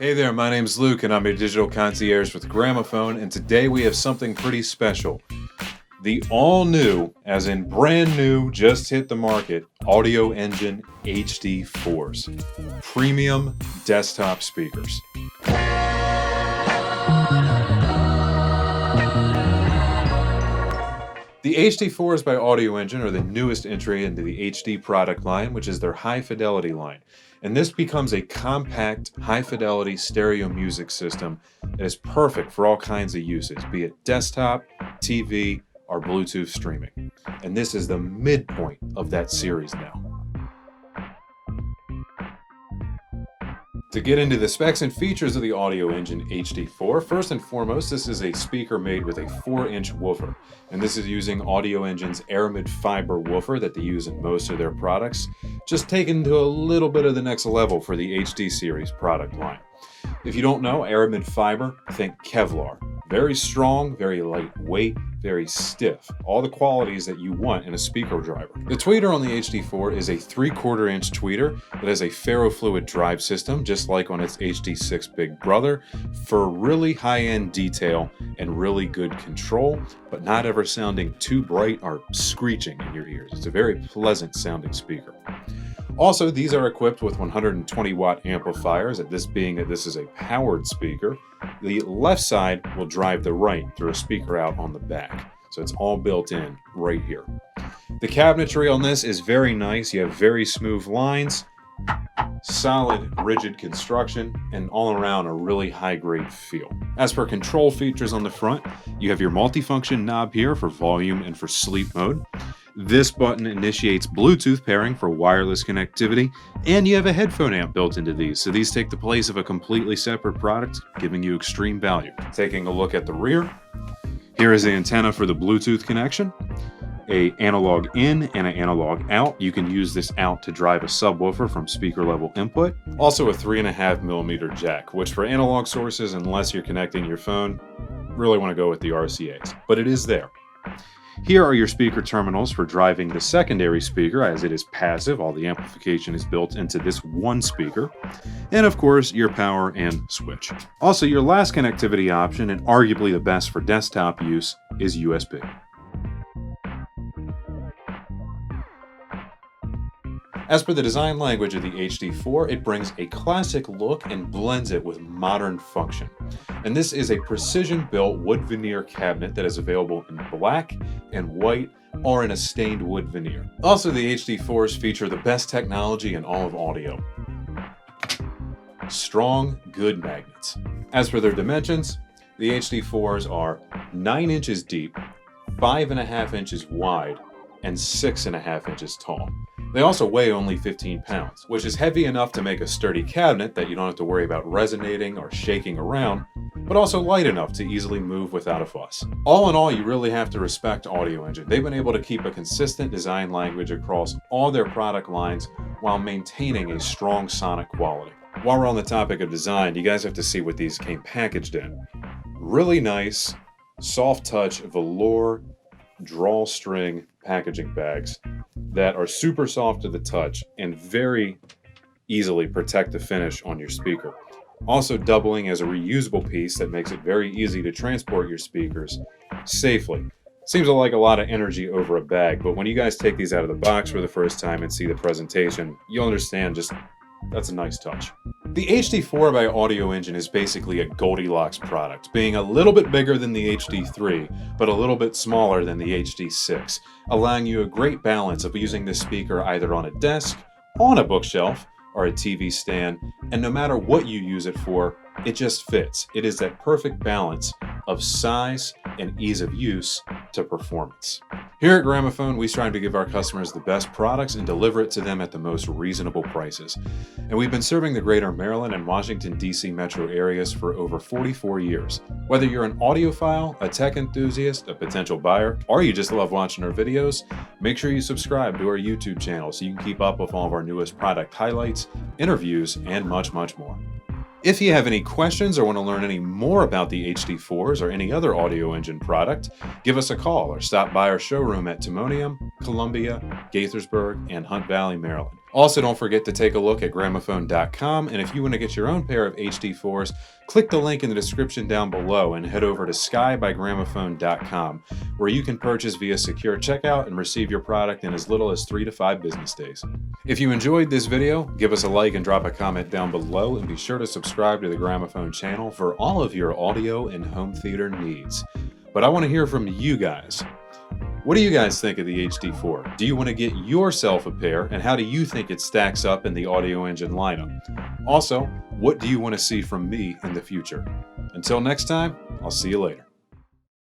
Hey there, my name's Luke and I'm a digital concierge with Gramophone, and today we have something pretty special. The all-new, as in brand new, just hit the market, Audioengine HD4s. Premium desktop speakers. The HD4s by Audioengine are the newest entry into the HD product line, which is their high-fidelity line. And this becomes a compact, high-fidelity stereo music system that is perfect for all kinds of uses, be it desktop, TV, or Bluetooth streaming. And this is the midpoint of that series now. To get into the specs and features of the Audioengine HD4, first and foremost, this is a speaker made with a 4-inch woofer. And this is using Audioengine's Aramid fiber woofer that they use in most of their products, just taken to a little bit of the next level for the HD series product line. If you don't know, Aramid fiber, think Kevlar. Very strong, very lightweight, very stiff. All the qualities that you want in a speaker driver. The tweeter on the HD4 is a 3/4 inch tweeter that has a ferrofluid drive system, just like on its HD6 big brother, for really high-end detail and really good control, but not ever sounding too bright or screeching in your ears. It's a very pleasant sounding speaker. Also, these are equipped with 120 watt amplifiers, this is a powered speaker. The left side will drive the right through a speaker out on the back. So it's all built in right here. The cabinetry on this is very nice. You have very smooth lines, solid, rigid construction, and all around a really high-grade feel. As for control features on the front, you have your multifunction knob here for volume and for sleep mode. This button initiates Bluetooth pairing for wireless connectivity, and you have a headphone amp built into these, so these take the place of a completely separate product, giving you extreme value. Taking a look at the rear, here is the antenna for the Bluetooth connection, an analog in and an analog out. You can use this out to drive a subwoofer from speaker level input. Also a 3.5mm jack, which for analog sources, unless you're connecting your phone, really want to go with the RCAs, but it is there. Here are your speaker terminals for driving the secondary speaker, as it is passive. All the amplification is built into this one speaker. And of course, your power and switch. Also, your last connectivity option, and arguably the best for desktop use, is USB. As per the design language of the HD4, it brings a classic look and blends it with modern function. And this is a precision-built wood veneer cabinet that is available in black and white or in a stained wood veneer. Also, the HD4s feature the best technology in all of audio. Strong, good magnets. As for their dimensions, the HD4s are 9 inches deep, 5.5 inches wide, and 6.5 inches tall. They also weigh only 15 pounds, which is heavy enough to make a sturdy cabinet that you don't have to worry about resonating or shaking around, but also light enough to easily move without a fuss. All in all, you really have to respect Audioengine. They've been able to keep a consistent design language across all their product lines while maintaining a strong sonic quality. While we're on the topic of design, you guys have to see what these came packaged in. Really nice, soft touch velour drawstring packaging bags that are super soft to the touch and very easily protect the finish on your speaker. Also doubling as a reusable piece that makes it very easy to transport your speakers safely. Seems like a lot of energy over a bag, but when you guys take these out of the box for the first time and see the presentation, you'll understand just that's a nice touch. The HD4 by Audioengine is basically a Goldilocks product, being a little bit bigger than the HD3, but a little bit smaller than the HD6, allowing you a great balance of using this speaker either on a desk, on a bookshelf, or a TV stand, and no matter what you use it for, it just fits. It is that perfect balance of size and ease of use to performance. Here at Gramophone, we strive to give our customers the best products and deliver it to them at the most reasonable prices. And we've been serving the greater Maryland and Washington, D.C. metro areas for over 44 years. Whether you're an audiophile, a tech enthusiast, a potential buyer, or you just love watching our videos, make sure you subscribe to our YouTube channel so you can keep up with all of our newest product highlights, interviews, and much, much more. If you have any questions or want to learn any more about the HD4s or any other Audioengine product, give us a call or stop by our showroom at Timonium, Columbia, Gaithersburg, and Hunt Valley, Maryland. Also, don't forget to take a look at Gramophone.com, and if you want to get your own pair of HD4s, click the link in the description down below and head over to skybygramophone.com, where you can purchase via secure checkout and receive your product in as little as 3 to 5 business days. If you enjoyed this video, give us a like and drop a comment down below, and be sure to subscribe to the Gramophone channel for all of your audio and home theater needs. But I want to hear from you guys. What do you guys think of the HD4? Do you want to get yourself a pair, and how do you think it stacks up in the Audioengine lineup? Also, what do you want to see from me in the future? Until next time, I'll see you later.